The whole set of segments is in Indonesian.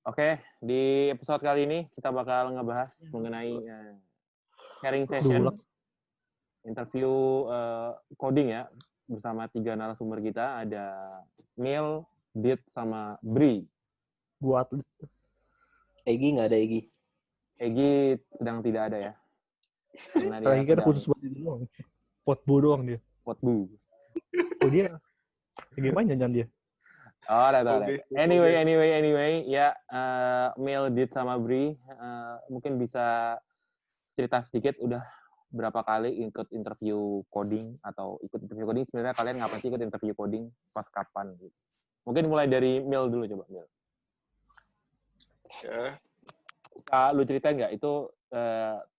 Oke, di episode kali ini kita bakal ngebahas mengenai sharing session, interview coding ya, bersama 3 narasumber kita, ada Neil, Dit, sama Bri. Buat Egi nggak ada Egi. Egi sedang tidak ada ya. Karena dia Egi kan khusus buat itu doang. Potbu doang dia. Potbu. Oh dia, gimana nyanyian dia? Oh, ada. Anyway, ya Neil, Dit, sama Bri, mungkin bisa cerita sedikit udah berapa kali ikut interview coding atau ikut interview coding, sebenarnya kalian ngapain sih ikut interview coding, pas kapan gitu. Mungkin mulai dari Mil dulu, coba Mil. Lu ceritain nggak itu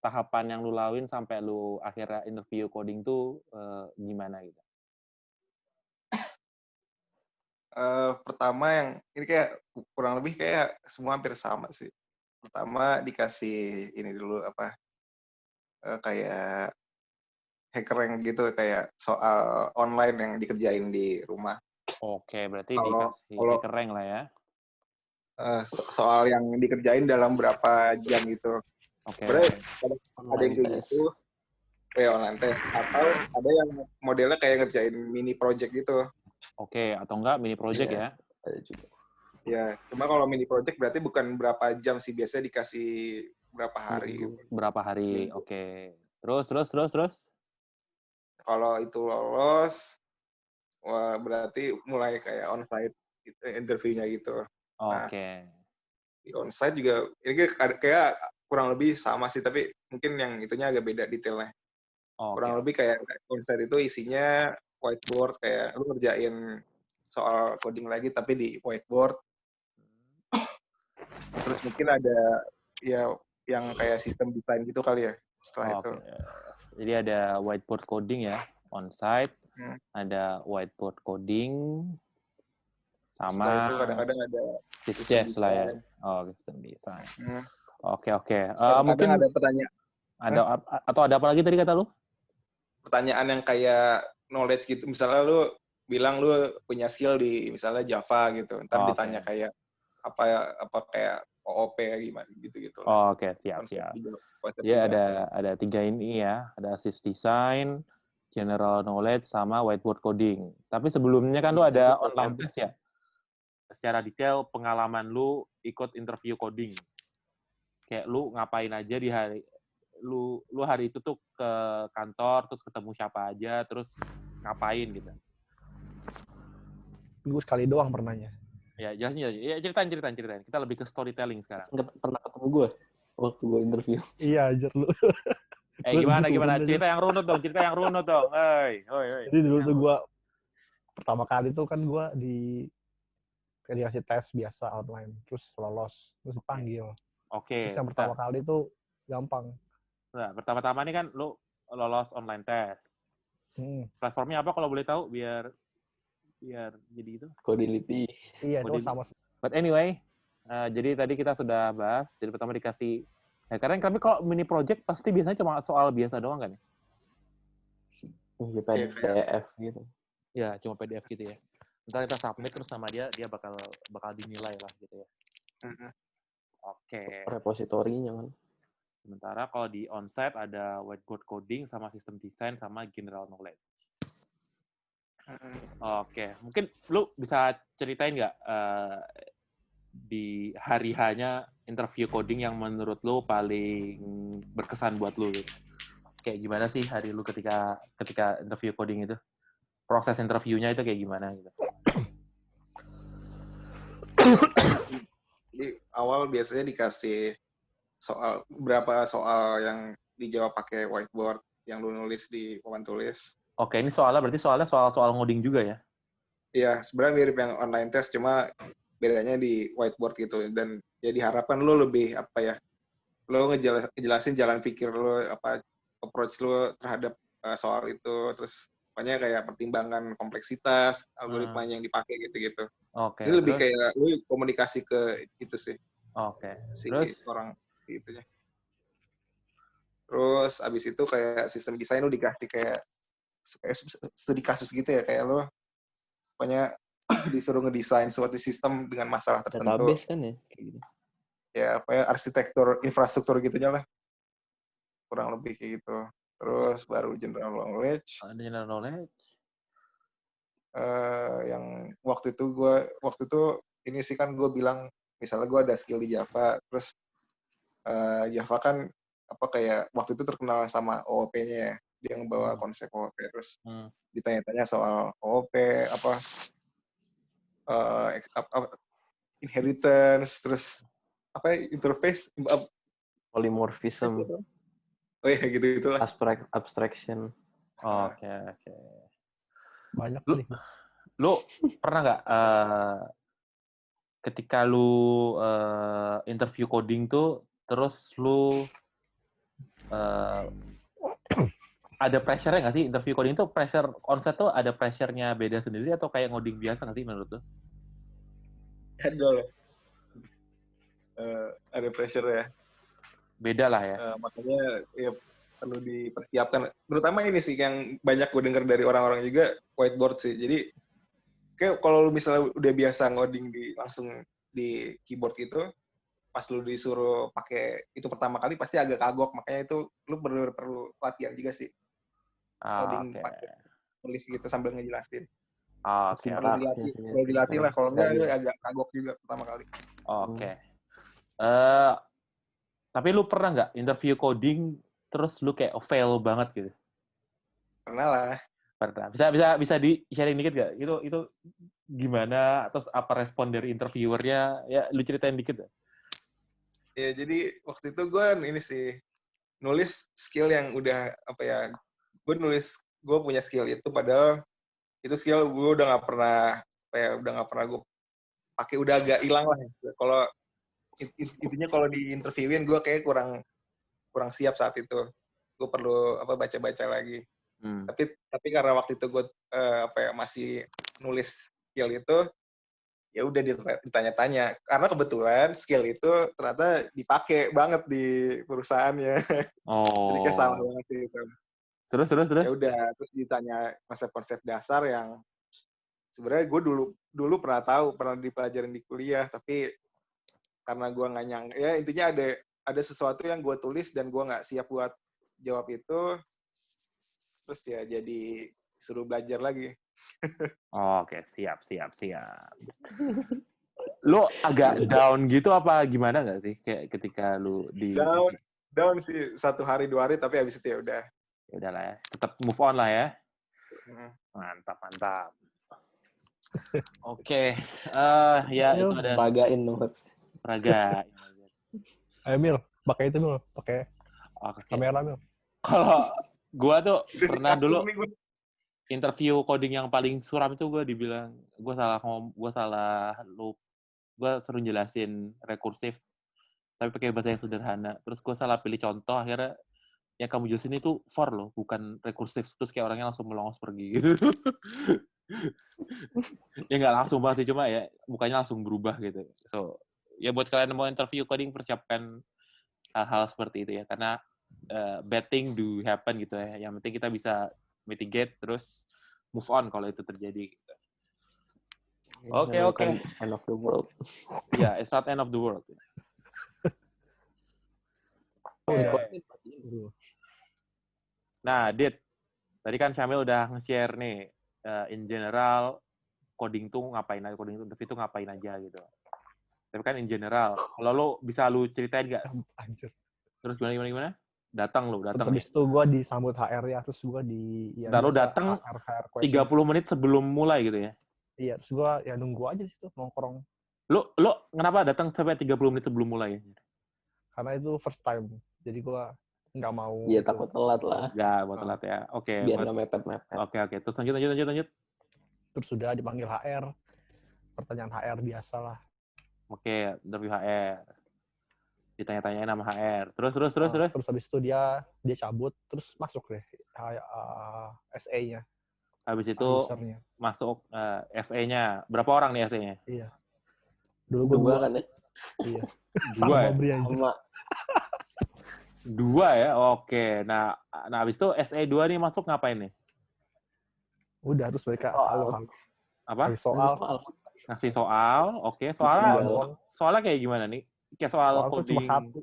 tahapan yang lu lalui sampai lu akhirnya interview coding tuh gimana gitu? Pertama yang ini kayak kurang lebih kayak semua hampir sama sih. Pertama dikasih ini dulu kayak hacker yang gitu, kayak soal online yang dikerjain di rumah. Oke, berarti dikasih hacker rank lah ya. Soal yang dikerjain dalam berapa jam gitu. Oke. Berarti ada yang kayak gitu, kayak online test, atau ada yang modelnya kayak ngerjain mini project gitu. Oke, atau enggak mini project ya? Ada juga. Ya, cuma kalau mini project berarti bukan berapa jam sih, biasanya dikasih berapa hari. Berapa hari, oke. Terus? Kalau itu lolos, wah berarti mulai kayak on-site interview-nya gitu. Oke. Di on-site juga, ini kayak kurang lebih sama sih, tapi mungkin yang itunya agak beda detailnya. Kurang lebih kayak on-site itu isinya whiteboard, kayak lu ngerjain soal coding lagi tapi di whiteboard. Terus mungkin ada ya yang kayak sistem desain gitu kali ya setelah itu. Jadi ada whiteboard coding ya, on-site, ada whiteboard coding, sama setelah itu kadang-kadang ada sistem lah ya. Sistem desain. Oke. Mungkin ada pertanyaan. Atau ada apa lagi tadi kata lu? Pertanyaan yang kayak knowledge gitu, misalnya lu bilang lu punya skill di misalnya Java gitu, ntar ditanya kayak apa kayak OOP gimana gitu. Oke, siap. Jadi ada 3 ini ya, ada sys design, general knowledge, sama whiteboard coding. Tapi sebelumnya kan lu ada online test ya? Secara detail pengalaman lu ikut interview coding. Kayak lu ngapain aja di hari lu hari itu tuh ke kantor, terus ketemu siapa aja, terus ngapain gitu. Gue sekali doang pernahnya. Ya, jelasin. Ya, ceritain. Kita lebih ke storytelling sekarang. Nggak pernah ketemu gue waktu gue interview. Iya, ajar lu. Gimana? Cerita yang runut dong. Hoi. Jadi dulu tuh gue pertama kali tuh kan gue dikasih tes biasa online, terus lolos, terus dipanggil. Oke. Terus yang pertama kali tuh gampang. Nah, pertama-tama ini kan lu lolos online test. Platformnya apa kalau boleh tahu biar jadi itu? Codility. Iya, itu sama. But anyway, jadi tadi kita sudah bahas. Jadi pertama dikasih. Karena kami kalau mini project pasti biasanya cuma soal biasa doang kan ya? PDF gitu. Ya, cuma PDF gitu ya. Ntar kita submit terus sama dia bakal dinilai lah gitu ya. Oke. Repositorinya kan. Sementara kalau di onsite ada whiteboard coding sama sistem desain sama general knowledge. Oke, mungkin lu bisa ceritain nggak di hari-hanya interview coding yang menurut lu paling berkesan buat lu gitu? Kayak gimana sih hari lu ketika interview coding itu? Proses interviewnya itu kayak gimana gitu? Jadi awal biasanya dikasih berapa soal yang dijawab pakai whiteboard yang lu nulis di papan tulis. Oke, ini berarti soal ngoding juga ya? Iya, sebenarnya mirip yang online test, cuma bedanya di whiteboard gitu. Dan ya diharapkan lu lebih lu ngejelasin jalan pikir lu, approach lu terhadap soal itu, terus pokoknya kayak pertimbangan kompleksitas, algoritmanya yang dipakai gitu-gitu. Oke. Ini lebih kayak lu komunikasi ke itu sih. Oke. Terus orang itunya. Terus abis itu kayak sistem desain lu dikasih kayak studi kasus gitu ya, kayak lu pokoknya disuruh ngedesain suatu sistem dengan masalah tertentu. Database kan ya? Kayak gitu. ya apa ya arsitektur infrastruktur gitunya lah, kurang lebih kayak gitu. Terus baru general knowledge. General knowledge. Yang waktu itu ini sih kan gue bilang misalnya gue ada skill di Java, terus Java kan apa kayak waktu itu terkenal sama OOP-nya ya, dia ngebawa konsep OOP, terus ditanya-tanya soal OOP apa inheritance, terus apa ya, interface, Polymorphism, oh ya gitu-gitulah. abstraction. Oke. Banyak Lu, nih. lu pernah nggak ketika lu interview coding tuh, terus lu ada pressure-nya nggak sih? Interview coding tuh pressure konsep tuh ada pressure-nya beda sendiri atau kayak ngoding biasa nggak sih menurut lu? Ada pressure ya. Beda lah ya. Makanya ya perlu dipersiapkan. Terutama ini sih yang banyak gue dengar dari orang-orang juga, whiteboard sih. Jadi kayak kalau lu misalnya udah biasa ngoding langsung di keyboard gitu, pas lu disuruh pakai itu pertama kali pasti agak kagok. Makanya itu lu perlu latihan juga sih. Coding pakai tulis gitu sambil ngejelasin. Oke. Perlu dilatih lah, kalau enggak lu agak kagok juga pertama kali. Oke. Tapi lu pernah nggak interview coding terus lu kayak fail banget gitu? Pernah lah. Pernah. Bisa di sharing dikit nggak? Itu gimana? Terus apa respon dari interviewernya? Ya lu ceritain dikit ya. Ya jadi waktu itu gue ini sih nulis skill yang udah apa ya? Gue punya skill itu, padahal itu skill gue udah nggak pernah gue pakai, udah agak hilang lah. Kalau intinya kalau di interviewin gue kayak kurang siap saat itu. Gue perlu baca-baca lagi. Tapi karena waktu itu gue masih nulis skill itu, ya udah ditanya-tanya. Karena kebetulan skill itu ternyata dipakai banget di perusahaannya. Jadi kayak salah banget sih itu. Terus? Ya udah, terus ditanya konsep-konsep dasar yang sebenarnya gue dulu pernah dipelajarin di kuliah, tapi karena gue nggak nyangka, ya intinya ada sesuatu yang gue tulis dan gue nggak siap buat jawab itu, terus ya jadi suruh belajar lagi. Oke, siap. Lu agak down gitu apa gimana nggak sih? Kayak ketika lu down sih 1 hari 2 hari, tapi habis itu ya udah. Ya udahlah ya, tetap move on lah ya. Mantap. Oke, ya itu ada Peragain dong. peraga. Ayo Mil, pakai itu Mil, pakai kamera Mil. Kalau gua tuh pernah dulu interview coding yang paling suram itu gue dibilang gue suruh jelasin rekursif tapi pakai bahasa yang sederhana, terus gue salah pilih contoh, akhirnya yang kamu jelasin itu for loh, bukan rekursif, terus kayak orangnya langsung melongos pergi gitu. Ya nggak langsung banget sih, cuma ya mukanya langsung berubah gitu. So ya buat kalian yang mau interview coding, persiapkan hal-hal seperti itu ya, karena bad thing do happen gitu ya. Yang penting kita bisa mitigate terus move on kalau itu terjadi. Oke. End of the world. Ya, it's not end of the world. Nah, Dit, tadi kan Syamil udah nge-share nih, in general, coding tuh ngapain aja, coding itu ngapain aja gitu. Tapi kan in general, kalau lo bisa lu ceritain nggak? Terus gimana? Datang Terus habis itu gue disambut HR ya, terus gue Dan lo datang 30 menit sebelum mulai gitu ya? Iya, terus gue ya nunggu aja di situ, nongkrong. Lo kenapa datang sampai 30 menit sebelum mulai? Karena itu first time, jadi gue nggak mau. Iya, takut telat lah. Nggak mau telat ya, oke. Biar nggak mepet-mepet. Oke, terus lanjut. Terus sudah dipanggil HR, pertanyaan HR biasa lah. Oke, interview HR. Ditanya-tanyain sama HR. Terus. Terus habis itu dia cabut, terus masuk deh SA-nya. Habis itu usernya. Masuk SA-nya. Berapa orang nih SA-nya? Iya. Dulu gue 2 kan ya? Iya. Dua ya? Sama. 2 ya? Oke. Nah habis itu SA2 nih masuk ngapain nih? Udah, terus mereka halo. Apa? Ngasih soal. Ngasih soal. Oke. Soalnya kayak gimana nih? Kayak soal Soal tuh cuma coding. satu.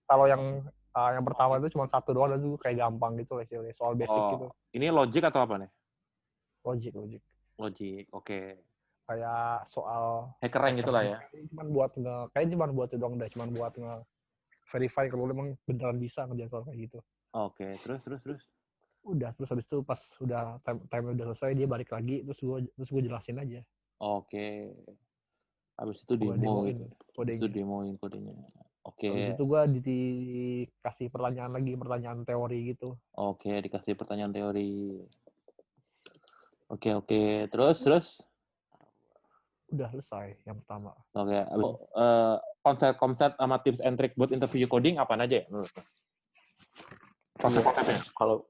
Kalau yang pertama itu cuma satu doang dan itu kayak gampang gitu lah istilahnya. Soal basic gitu. Ini logic atau apa nih? Logic. Logic, oke. Kayak soal Hackerrank gitu lah ya. kayaknya cuma buat itu doang deh, cuma buat verify kalau emang beneran bisa ngerjain soal kayak gitu. Oke, terus. Udah, terus habis itu pas udah time udah selesai dia balik lagi terus gue jelasin aja. Oke. Habis itu Gue demo. demoin Itu kodenya. demoin kodenya. Oke. Habis itu gue dikasih pertanyaan teori gitu. Oke, dikasih pertanyaan teori. Oke. Terus? Udah selesai yang pertama. Oke. Konsep sama tips and trick buat interview coding apa aja ya? Konsep-konsepnya. Kalau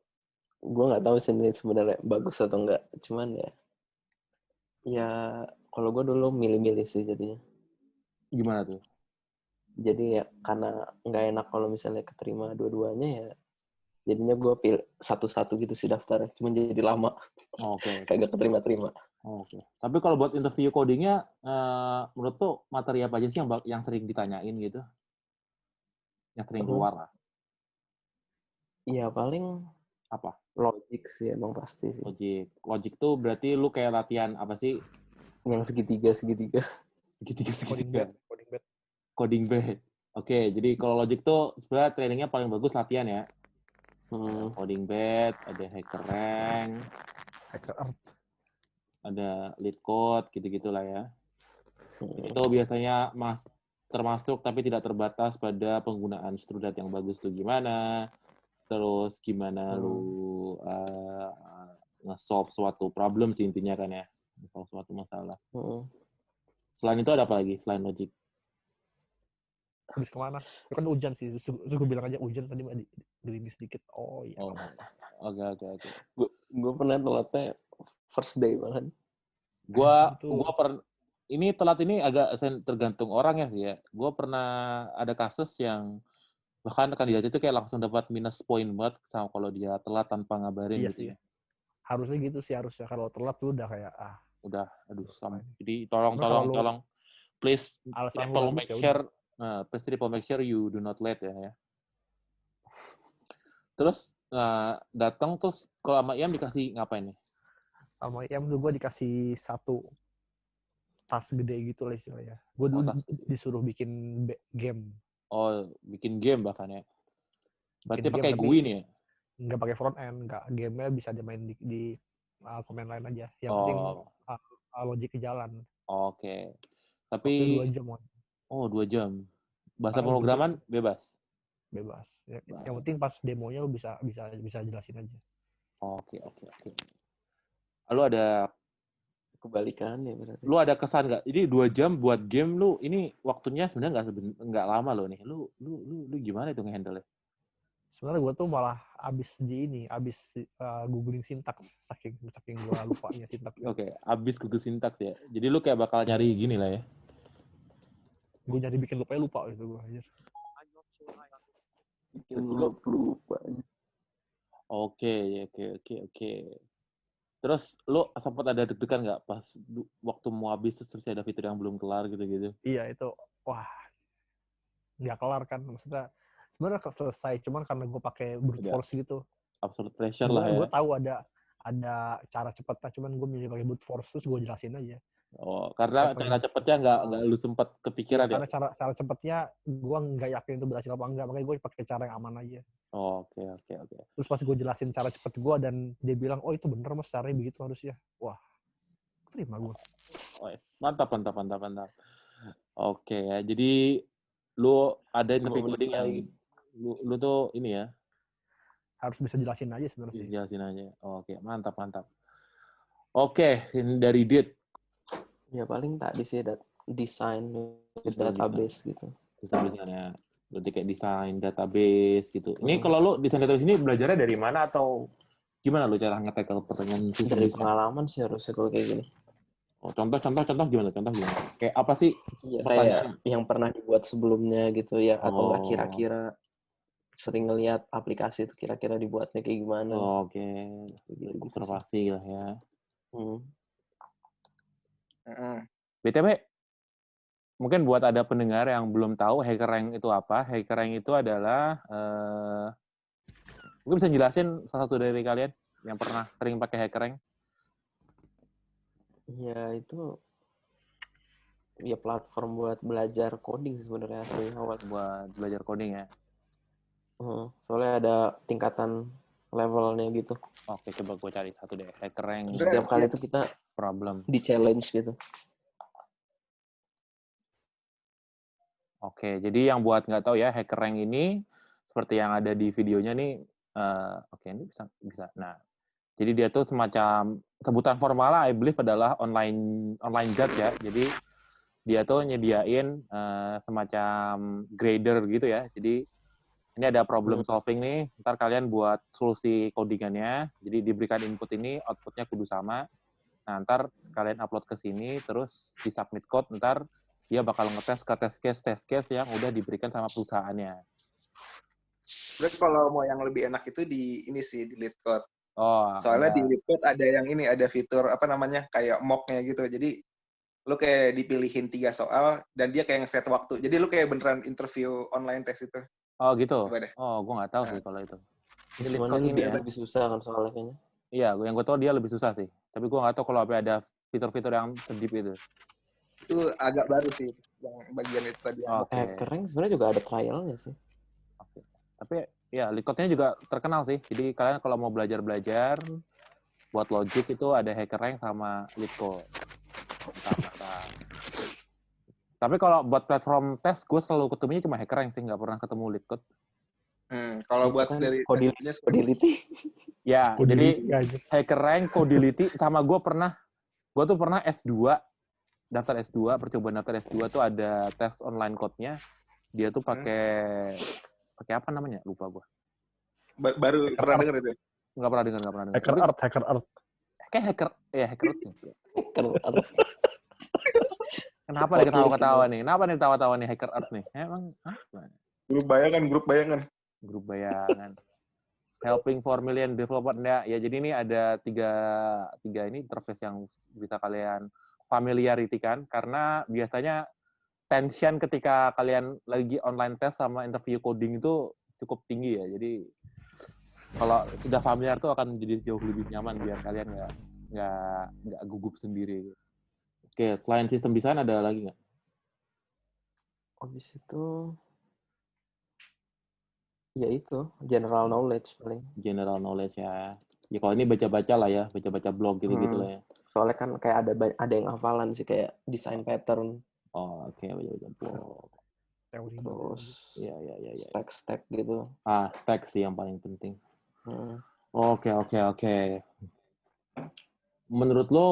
gue nggak tahu sih ini sebenarnya bagus atau enggak, cuman ya kalau gue dulu milih-milih sih jadinya. Gimana tuh? Jadi ya karena nggak enak kalau misalnya keterima dua-duanya ya, jadinya gue pilih satu-satu gitu sih daftarnya, cuman jadi lama. Oke. Kagak keterima-terima. Oke. Tapi kalau buat interview codingnya, menurut tuh materi apa aja sih yang sering ditanyain gitu? Yang sering keluar lah. Iya paling Apa? logic sih emang pasti sih. Logic tuh berarti lu kayak latihan apa sih? Yang segitiga. Segitiga. Coding bed. Oke, jadi kalau logic tuh sebenarnya trainingnya paling bagus latihan ya. Coding bed, ada hackerrank, ada lead code, gitu-gitu lah ya. Itu biasanya termasuk tapi tidak terbatas pada penggunaan strudat yang bagus tuh gimana. Terus gimana lu nge-solve suatu problem sih intinya kan ya. Nge-solve suatu masalah. Selain itu ada apa lagi selain logic? Habis kemana? Itu kan hujan sih. Gue bilang aja hujan tadi gerimis sedikit. Oh iya. Oke. Gue pernah telatnya first day banget. Ini telat ini agak tergantung orang ya sih ya. Gue pernah ada kasus yang bahkan kandidat itu kayak langsung dapat minus point banget sama kalau dia telat tanpa ngabarin iya gitu sih. ya. Harusnya gitu sih harusnya. Kalau telat tuh udah kayak udah aduh sama. Jadi tolong please triple make sure you do not late ya. Terus datang terus kalau sama Iam dikasih ngapain nih? Sama Iam tuh gue dikasih satu tas gede gitu lah istilahnya. Gue dulu disuruh bikin game. Oh, bikin game bahkan ya. Berarti pakai game, GUI nih ya? Nggak pakai front end, nggak. Game-nya bisa dimain di command line aja. Yang penting logic ke jalan. Oke. Tapi 2 jam. Oh, 2 jam. Bahasa pemrograman bebas. Yang penting pas demonya lu bisa jelasin aja. Oke. Lalu ada kebalikannya berarti. Lu ada kesan nggak? Jadi 2 jam buat game lu, ini waktunya sebenarnya nggak lama loh nih. Lu gimana itu nge-handle-nya? Sebenarnya gue tuh malah abis googling sintaks saking gue lupanya sintaks. Oke, abis Google sintaks ya. Jadi lu kayak bakal nyari gini lah ya. Gue nyari bikin lupa gitu gue aja. Bikin lupa. Oke. Terus lu sempat ada deg-degan nggak pas waktu mau habis terus ada fitur yang belum kelar gitu-gitu? Iya itu, wah nggak kelar kan, maksudnya sebenarnya selesai, cuman karena gue pakai brute force gitu. Absolute pressure lah ya. Gue tahu ada cara cepatnya, cuman gue milih pakai brute force terus gue jelasin aja. Oh, karena cara cepatnya nggak lu sempat kepikiran ya? Karena cara cepatnya gue nggak yakin itu berhasil apa enggak, makanya gue pakai cara yang aman aja. Oke. Terus pas gue jelasin cara cepet gue dan dia bilang, oh itu bener mas, caranya begitu harusnya. Wah, terima gue. Oh, mantap. Oke ya, jadi lu ada interview coding yang lu tuh ini ya? Harus bisa jelasin aja sebenarnya. Jelasin aja. Oke, mantap. Oke, ini dari Dit. Ya paling tadi sih desain database gitu. Desainnya. Berarti kayak desain database gitu. Ini kalau lu desain database ini belajarnya dari mana atau gimana lu cara nge-tackle pertanyaan dari pengalaman sih harusnya kalau kayak gini. Oh, contoh gimana? Kayak apa sih? Ya, kayak yang pernah dibuat sebelumnya gitu ya, atau nggak kira-kira sering ngelihat aplikasi itu kira-kira dibuatnya kayak gimana. Oke. Observasi lah ya. BTW, mungkin buat ada pendengar yang belum tahu HackerRank itu apa. HackerRank itu adalah mungkin bisa jelasin salah satu dari kalian yang pernah sering pakai HackerRank? Ya itu ya platform buat belajar coding sebenarnya asli awal. Buat belajar coding ya. Soalnya ada tingkatan levelnya gitu. Oke, coba gue cari satu deh. HackerRank Setiap kali itu kita problem. di challenge gitu. Oke, jadi yang buat nggak tahu ya, HackerRank ini seperti yang ada di videonya nih. Oke, ini bisa. Nah, jadi dia tuh semacam sebutan formalnya, I believe adalah online judge ya. Jadi dia tuh nyediain semacam grader gitu ya. Jadi ini ada problem solving nih. Ntar kalian buat solusi codingannya. Jadi diberikan input ini, outputnya kudu sama. Nah, ntar kalian upload ke sini, terus di submit code, ntar dia bakal ngetes ke test case yang udah diberikan sama perusahaannya. Berarti kalau mau yang lebih enak itu di ini sih, di LeetCode. Oh, Soalnya di LeetCode ada yang ini, ada fitur apa namanya, kayak mock-nya gitu. Jadi lu kayak dipilihin 3 soal dan dia kayak nge-set waktu. Jadi lu kayak beneran interview online test itu. Oh gitu. Coba deh. Oh, gue nggak tahu sih kalau itu. Ini Cuman LeetCode ini ya. lebih susah kan soalnya kayaknya. Iya, yang gue tahu dia lebih susah sih. Tapi gue nggak tahu kalau ada fitur-fitur yang sedip itu. Itu agak baru sih, yang bagian itu tadi. HackerRank sebenarnya juga ada trialnya sih. Oke. Tapi ya LeetCode-nya juga terkenal sih. Jadi kalian kalau mau belajar buat logic itu ada HackerRank sama LeetCode. Tapi kalau buat platform test, gue selalu ketemunya cuma HackerRank sih, nggak pernah ketemu LeetCode. Kalau buat kan dari Codility. Ya, jadi HackerRank, Codility, sama gue tuh pernah S2, daftar S2, percobaan daftar S2 tuh ada tes online code-nya. Dia tuh pakai apa namanya? Lupa gue. Baru pernah denger itu? Nggak pernah dengar. Hacker Earth. Kayak Hacker Earth. Hacker Earth. Kenapa nih ketawa-ketawa nih? Kenapa nih ketawa-tawa nih Hacker Earth nih? Emang Grup bayangan. Helping 4 million developer. Ya, jadi ini ada tiga ini interface yang bisa kalian familiarity kan, karena biasanya tension ketika kalian lagi online test sama interview coding itu cukup tinggi ya. Jadi kalau sudah familiar tuh akan jadi jauh lebih nyaman biar kalian nggak gugup sendiri. Oke, selain sistem desain ada lagi nggak? Habis itu ya itu general knowledge paling. General knowledge ya. Ya kalau ini baca-baca lah ya, baca-baca blog gitu-gitu lah ya. Soalnya kan kayak ada yang hafalan sih kayak design pattern. Oh, oke, baca-baca blog. Terus ya. Stack gitu. Stack sih yang paling penting. Oke. Menurut lo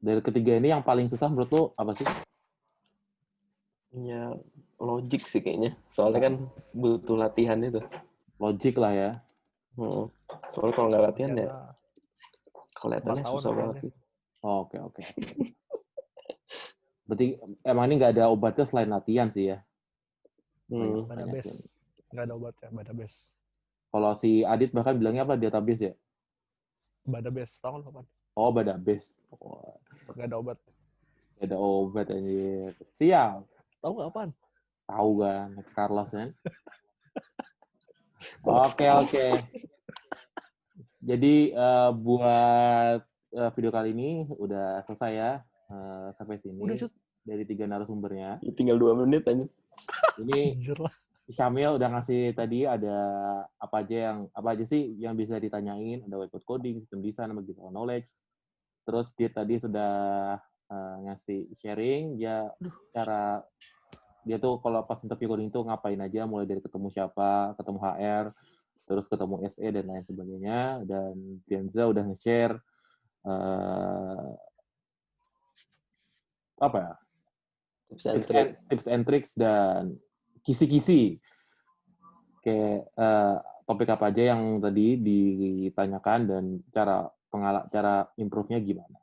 dari ketiga ini yang paling susah menurut lo apa sih? Ya logic sih kayaknya. Soalnya kan butuh latihan itu. Logic lah ya. Soalnya kalau nggak latihan ya kelihatannya susah banget. Oke. Berarti emang ini nggak ada obatnya selain latihan sih ya? Database. Nggak ada obatnya, database. Kalau si Adit bahkan bilangnya apa? Database ya? Database, tau nggak apa? Oh, database. Nggak ada obat. Nggak ada obat anjir. Siap. Tahu nggak apaan? Tahu kan, Carlos kan? Oke. Jadi buat video kali ini udah selesai ya. Sampai sini. Udah, dari 3 narasumbernya. Tinggal 2 menit aja. Ini Syamil udah ngasih tadi ada apa aja sih yang bisa ditanyain, ada whiteboard coding, sistem desain, sama general knowledge. Terus dia tadi sudah ngasih sharing cara dia tuh kalau pas interview coding tuh ngapain aja, mulai dari ketemu siapa, ketemu HR, terus ketemu SE dan lain sebagainya. Dan Dianza udah nge-share tips and tricks dan kisi-kisi kayak topik apa aja yang tadi ditanyakan dan cara improve-nya gimana.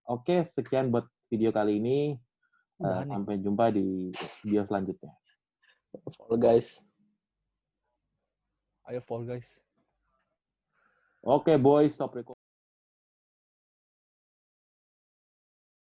Oke, sekian buat video kali ini. Sampai jumpa di video selanjutnya. Fall guys. Ayo Fall guys. Oke, boys, stop recording.